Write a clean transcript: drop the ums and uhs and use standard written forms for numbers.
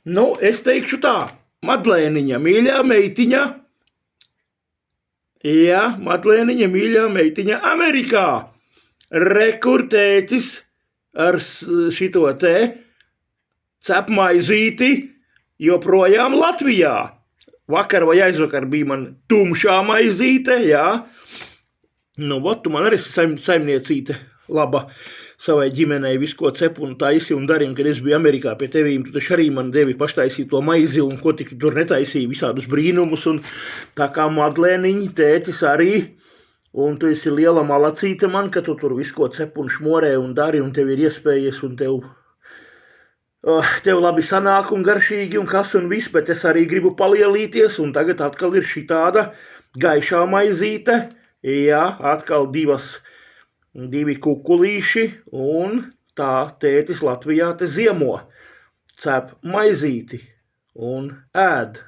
Nu, es teikšu tā, Madlēniņa mīļā meitiņa. Jā, Madlēniņa mīļā meitiņa Amerikā. Rekur tētis ar šito te cepmaizīti joprojām Latvijā. Vakar vai aizvakar bija man tumšā maizīte, jā. Nu, tu man arī saimniecīte laba savai ģimenei visu, ko cepu un taisi un darīju, kad es biju Amerikā pie tevīm, tu taču arī man devi paštaisīt to maizi un ko tik tur netaisīja visādus brīnumus un tā kā Madlēniņa tētis arī, un tu esi liela malacīte man, ka tu tur visu, ko cepu un šmorē un dari un tev ir iespējas un tev labi sanāk un garšīgi un kas un viss, bet es arī gribu palielīties un tagad atkal ir šitāda gaišā maizīte, jā, atkal divi kukulīši un tā tētis Latvijā te ziemo, cep maizīti un ēd.